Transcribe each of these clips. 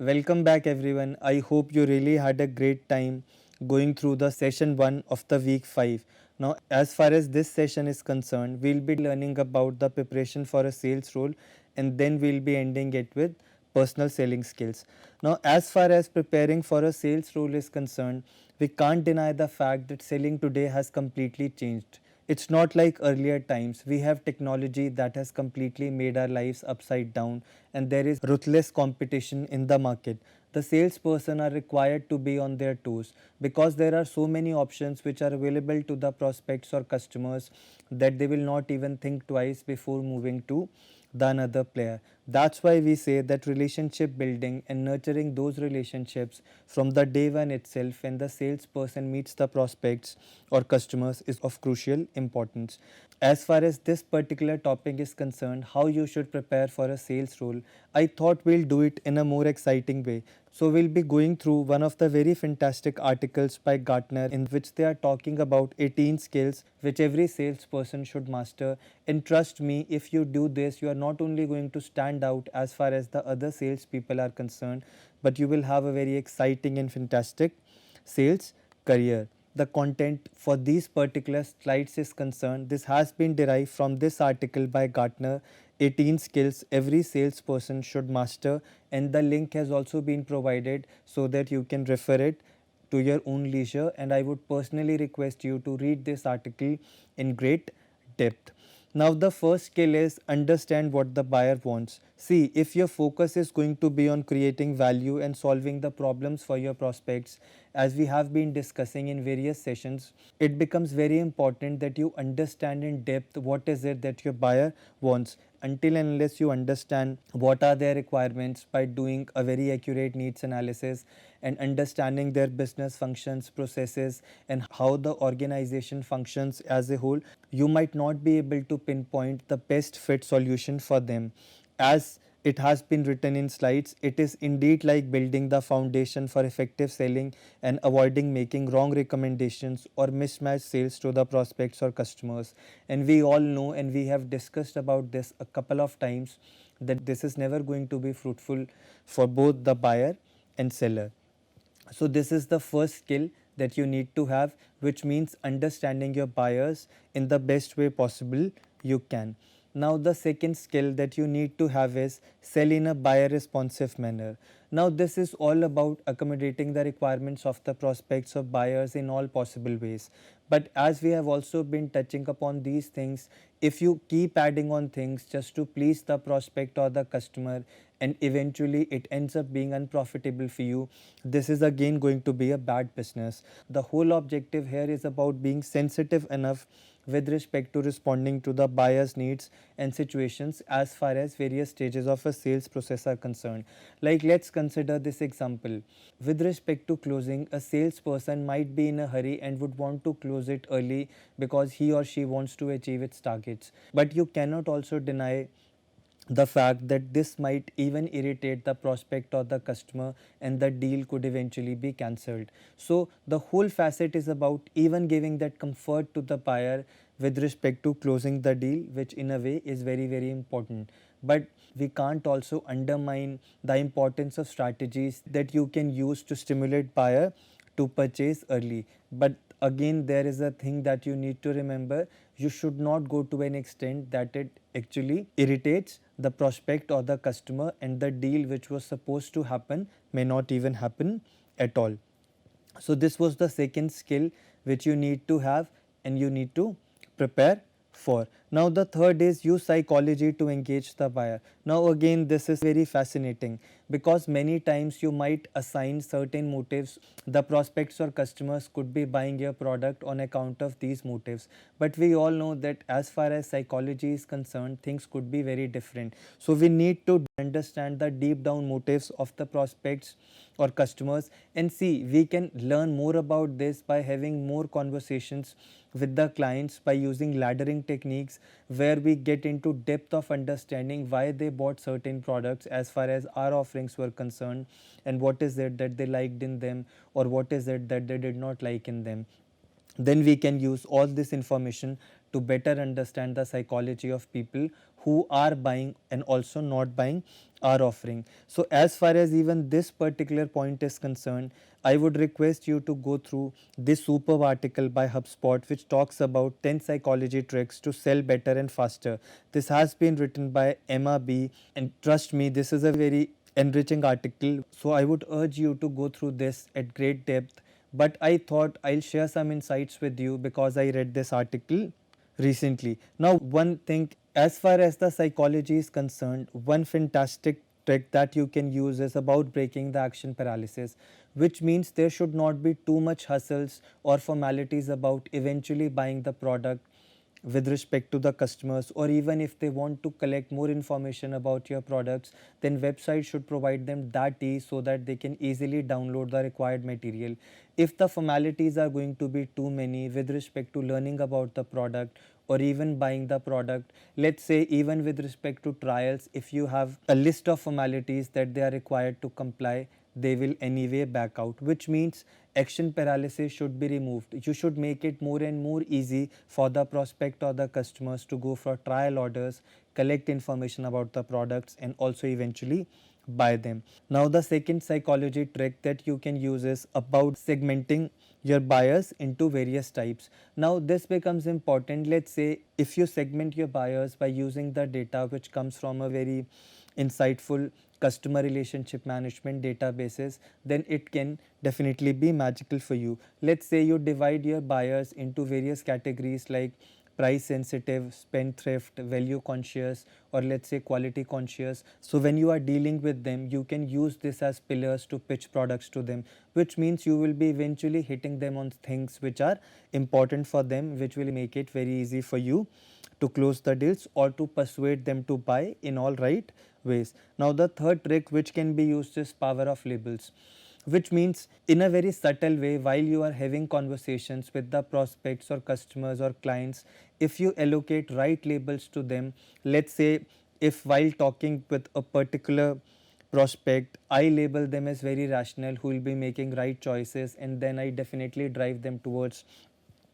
Welcome back everyone. I hope you really had a great time going through the session 1 of the week 5. Now, as far as this session is concerned, we'll be learning about the preparation for a sales role and then we'll be ending it with personal selling skills. Now, as far as preparing for a sales role is concerned, we can't deny the fact that selling today has completely changed. It's not like earlier times. We have technology that has completely made our lives upside down, and there is ruthless competition in the market. The salesperson are required to be on their toes because there are so many options which are available to the prospects or customers that they will not even think twice before moving to the another player. That's why we say that relationship building and nurturing those relationships from the day one itself when the salesperson meets the prospects or customers is of crucial importance. As far as this particular topic is concerned, how you should prepare for a sales role, I thought we'll do it in a more exciting way. So we'll be going through one of the very fantastic articles by Gartner in which they are talking about 18 skills which every salesperson should master. And trust me, if you do this, you are not only going to stand out as far as the other salespeople are concerned, but you will have a very exciting and fantastic sales career. The content for these particular slides is concerned, this has been derived from this article by Gartner, 18 skills every salesperson should master, and the link has also been provided so that you can refer it to your own leisure, and I would personally request you to read this article in great depth. Now the first skill is understand what the buyer wants. See, if your focus is going to be on creating value and solving the problems for your prospects, as we have been discussing in various sessions, it becomes very important that you understand in depth what is it that your buyer wants. Until and unless you understand what are their requirements by doing a very accurate needs analysis and understanding their business functions, processes, and how the organization functions as a whole, you might not be able to pinpoint the best fit solution for them. As it has been written in slides, it is indeed like building the foundation for effective selling and avoiding making wrong recommendations or mismatched sales to the prospects or customers. And we all know, and we have discussed about this a couple of times, that this is never going to be fruitful for both the buyer and seller. So this is the first skill that you need to have, which means understanding your buyers in the best way possible you can. Now the second skill that you need to have is sell in a buyer responsive manner. Now this is all about accommodating the requirements of the prospects or buyers in all possible ways. But as we have also been touching upon these things, if you keep adding on things just to please the prospect or the customer and eventually it ends up being unprofitable for you, this is again going to be a bad business. The whole objective here is about being sensitive enough with respect to responding to the buyer's needs and situations as far as various stages of a sales process are concerned. Like, let's consider this example. With respect to closing, a salesperson might be in a hurry and would want to close it early because he or she wants to achieve its targets. But you cannot also deny the fact that this might even irritate the prospect or the customer and the deal could eventually be cancelled. So the whole facet is about even giving that comfort to the buyer with respect to closing the deal, which in a way is very important. But we can't also undermine the importance of strategies that you can use to stimulate buyer to purchase early. But again, there is a thing that you need to remember: you should not go to an extent that it actually irritates the prospect or the customer and the deal which was supposed to happen may not even happen at all. So this was the second skill which you need to have and you need to prepare for. Now the third is use psychology to engage the buyer. Now again, this is very fascinating because many times you might assign certain motives. The prospects or customers could be buying your product on account of these motives, but we all know that as far as psychology is concerned, things could be very different. So we need to understand the deep down motives of the prospects or customers, and see, we can learn more about this by having more conversations with the clients, by using laddering techniques where we get into depth of understanding why they bought certain products as far as our offerings were concerned, and what is it that they liked in them or what is it that they did not like in them. then we can use all this information to better understand the psychology of people who are buying and also not buying our offering. So as far as even this particular point is concerned, I would request you to go through this superb article by HubSpot which talks about 10 psychology tricks to sell better and faster. This has been written by Emma B, and trust me, this is a very enriching article. So I would urge you to go through this at great depth, but I thought I'll share some insights with you because I read this article recently. Now, one thing, as far as the psychology is concerned, one fantastic trick that you can use is about breaking the action paralysis, which means there should not be too much hustles or formalities about eventually buying the product with respect to the customers, or even if they want to collect more information about your products, then websites should provide them that ease so that they can easily download the required material. If the formalities are going to be too many with respect to learning about the product or even buying the product, let's say even with respect to trials, if you have a list of formalities that they are required to comply, they will anyway back out, which means action paralysis should be removed. You should make it more and more easy for the prospect or the customers to go for trial orders, collect information about the products, and also eventually buy them. Now, the second psychology trick that you can use is about segmenting your buyers into various types. Now, this becomes important. Let's say if you segment your buyers by using the data which comes from a very insightful customer relationship management databases, then it can definitely be magical for you. Let's say you divide your buyers into various categories like price sensitive, spendthrift, value conscious, or let's say quality conscious. So when you are dealing with them, you can use this as pillars to pitch products to them, which means you will be eventually hitting them on things which are important for them, which will make it very easy for you to close the deals or to persuade them to buy in all right ways. Now, the third trick which can be used is power of labels, which means in a very subtle way, while you are having conversations with the prospects or customers or clients, if you allocate right labels to them, let's say if while talking with a particular prospect, I label them as very rational, who will be making right choices, and then I definitely drive them towards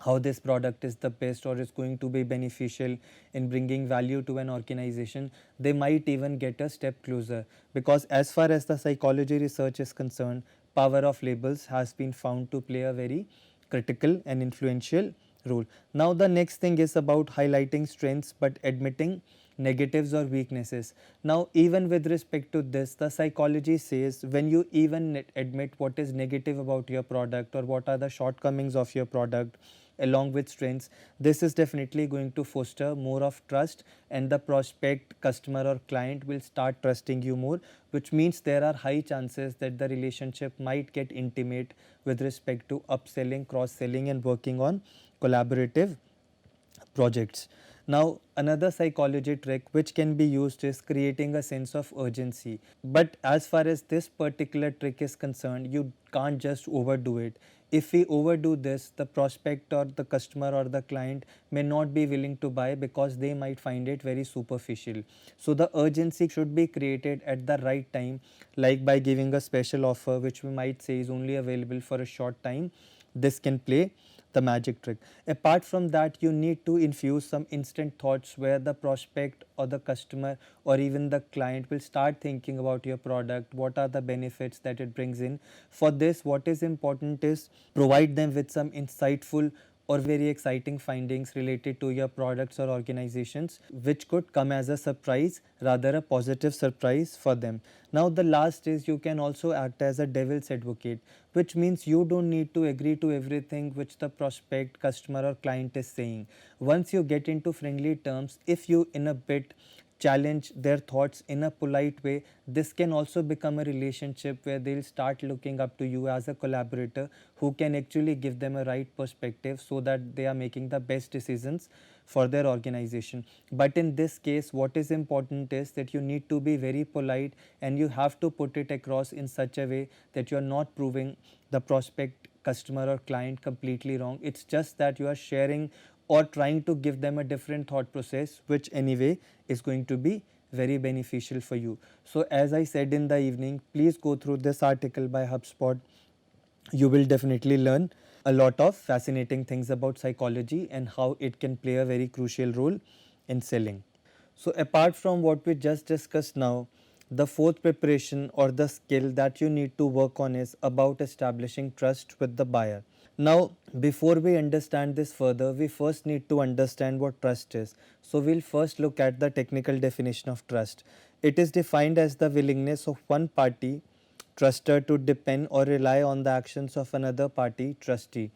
how this product is the best or is going to be beneficial in bringing value to an organization, they might even get a step closer. Because as far as the psychology research is concerned, power of labels has been found to play a very critical and influential role. Now, the next thing is about highlighting strengths but admitting negatives or weaknesses. Now, even with respect to this, the psychology says when you even admit what is negative about your product or what are the shortcomings of your product along with strengths, this is definitely going to foster more of trust, and the prospect, customer, or client will start trusting you more, which means there are high chances that the relationship might get intimate with respect to upselling, cross selling, and working on collaborative projects. Now, another psychology trick which can be used is creating a sense of urgency. But as far as this particular trick is concerned, you can't just overdo it. If we overdo this, the prospect or the customer or the client may not be willing to buy because they might find it very superficial. So, the urgency should be created at the right time, like by giving a special offer which we might say is only available for a short time. This can play the magic trick. Apart from that, you need to infuse some instant thoughts where the prospect or the customer or even the client will start thinking about your product, what are the benefits that it brings in. For this, what is important is provide them with some insightful or very exciting findings related to your products or organizations, which could come as a surprise, rather a positive surprise for them. Now, the last is you can also act as a devil's advocate, which means you don't need to agree to everything which the prospect, customer, or client is saying. Once you get into friendly terms, if you in a bit challenge their thoughts in a polite way, this can also become a relationship where they'll start looking up to you as a collaborator who can actually give them a right perspective so that they are making the best decisions for their organization. But in this case, what is important is that you need to be very polite and you have to put it across in such a way that you are not proving the prospect, customer, or client completely wrong. It's just that you are sharing or trying to give them a different thought process, which anyway is going to be very beneficial for you. So, as I said in the evening, please go through this article by HubSpot. You will definitely learn a lot of fascinating things about psychology and how it can play a very crucial role in selling. So, apart from what we just discussed now, the fourth preparation or the skill that you need to work on is about establishing trust with the buyer. Now, before we understand this further, we first need to understand what trust is. So, we'll first look at the technical definition of trust. It is defined as the willingness of one party, truster, to depend or rely on the actions of another party, trustee.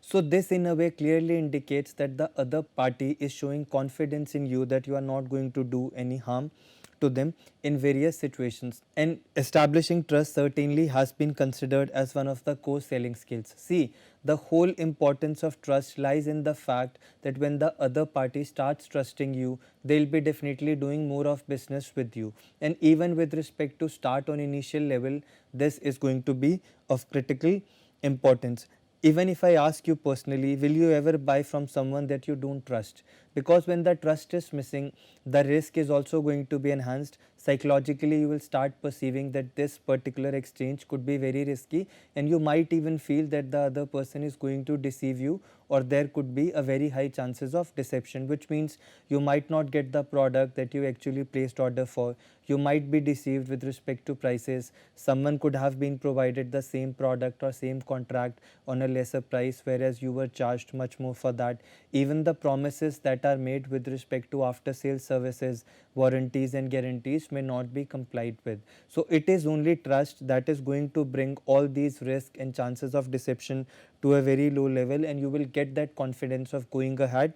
So, this in a way clearly indicates that the other party is showing confidence in you that you are not going to do any harm to them in various situations. And establishing trust certainly has been considered as one of the core selling skills. See, the whole importance of trust lies in the fact that when the other party starts trusting you, they'll be definitely doing more of business with you. And even with respect to start on initial level, this is going to be of critical importance. Even if I ask you personally, will you ever buy from someone that you don't trust? Because when the trust is missing, the risk is also going to be enhanced. Psychologically, you will start perceiving that this particular exchange could be very risky, and you might even feel that the other person is going to deceive you, or there could be a very high chances of deception, which means you might not get the product that you actually placed order for. You might be deceived with respect to prices. Someone could have been provided the same product or same contract on a lesser price, whereas you were charged much more for that. Even the promises that are made with respect to after sales services, warranties and guarantees may not be complied with. So it is only trust that is going to bring all these risks and chances of deception to a very low level, and you will get that confidence of going ahead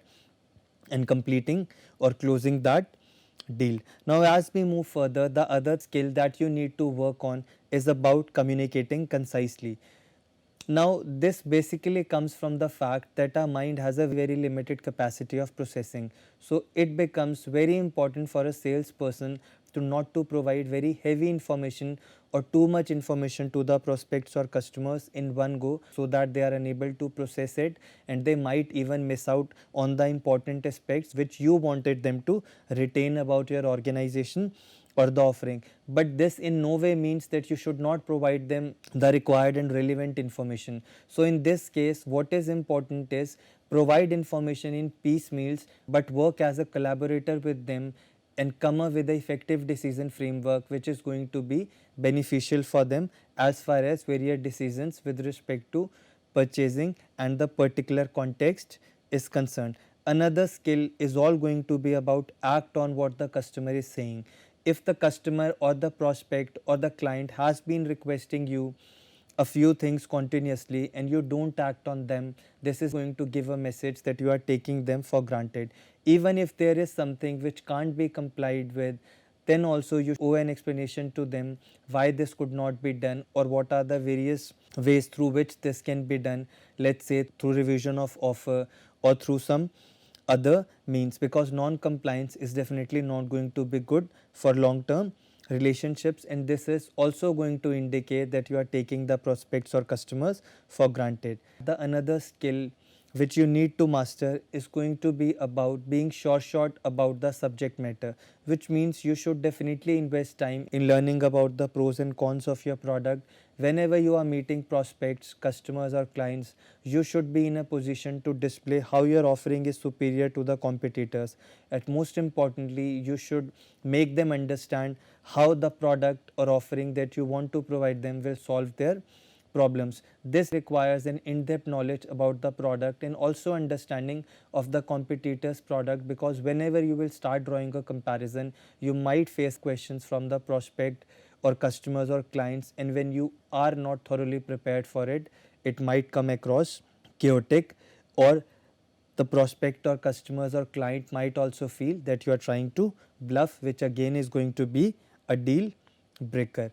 and completing or closing that deal. Now, as we move further, the other skill that you need to work on is about communicating concisely. Now, this basically comes from the fact that our mind has a very limited capacity of processing. So, it becomes very important for a salesperson to not to provide very heavy information or too much information to the prospects or customers in one go, so that they are unable to process it, and they might even miss out on the important aspects which you wanted them to retain about your organization or the offering. But this in no way means that you should not provide them the required and relevant information. So in this case, what is important is provide information in piecemeals, but work as a collaborator with them and come up with the effective decision framework which is going to be beneficial for them as far as various decisions with respect to purchasing and the particular context is concerned. Another skill is all going to be about act on what the customer is saying. If the customer or the prospect or the client has been requesting you a few things continuously and you don't act on them, this is going to give a message that you are taking them for granted. Even if there is something which can't be complied with, then also you owe an explanation to them why this could not be done or what are the various ways through which this can be done, let's say through revision of offer or through some other means, because non-compliance is definitely not going to be good for long-term relationships, and this is also going to indicate that you are taking the prospects or customers for granted. The another skill which you need to master is going to be about being short about the subject matter, which means you should definitely invest time in learning about the pros and cons of your product. Whenever you are meeting prospects, customers or clients, you should be in a position to display how your offering is superior to the competitors. And most importantly, you should make them understand how the product or offering that you want to provide them will solve their problems. This requires an in-depth knowledge about the product and also understanding of the competitor's product, because whenever you will start drawing a comparison, you might face questions from the prospect or customers or clients, and when you are not thoroughly prepared for it, it might come across chaotic, or the prospect or customers or client might also feel that you are trying to bluff, which again is going to be a deal breaker.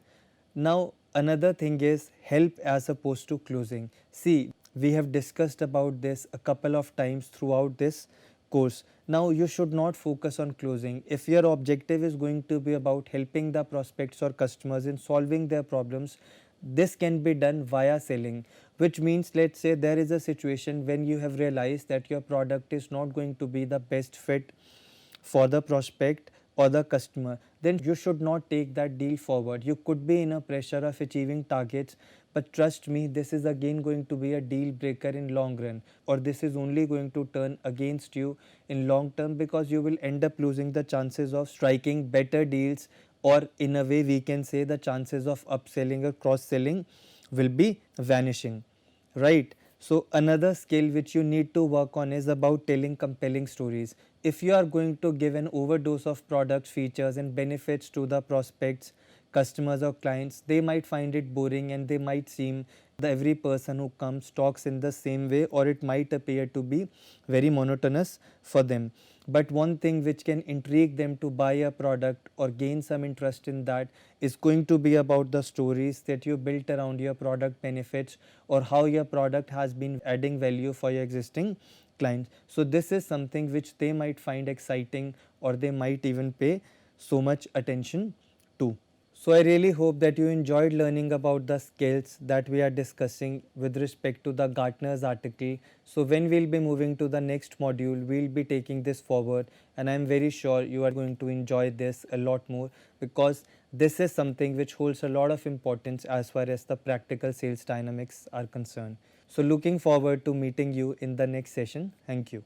Now, another thing is help as opposed to closing. See, we have discussed about this a couple of times throughout this course. Now, you should not focus on closing. If your objective is going to be about helping the prospects or customers in solving their problems, this can be done via selling, which means, let's say there is a situation when you have realized that your product is not going to be the best fit for the prospect or the customer, then you should not take that deal forward. You could be in a pressure of achieving targets, but trust me, this is again going to be a deal breaker in long run, or this is only going to turn against you in long term, because you will end up losing the chances of striking better deals, or in a way we can say the chances of upselling or cross selling will be vanishing, right? So another skill which you need to work on is about telling compelling stories. If you are going to give an overdose of products, features and benefits to the prospects, customers or clients, they might find it boring, and they might seem the every person who comes talks in the same way, or it might appear to be very monotonous for them. But one thing which can intrigue them to buy a product or gain some interest in that is going to be about the stories that you built around your product benefits, or how your product has been adding value for your existing clients. So this is something which they might find exciting, or they might even pay so much attention to. So I really hope that you enjoyed learning about the skills that we are discussing with respect to the Gartner's article. So when we'll be moving to the next module, we'll be taking this forward, and I'm very sure you are going to enjoy this a lot more, because this is something which holds a lot of importance as far as the practical sales dynamics are concerned. So looking forward to meeting you in the next session. Thank you.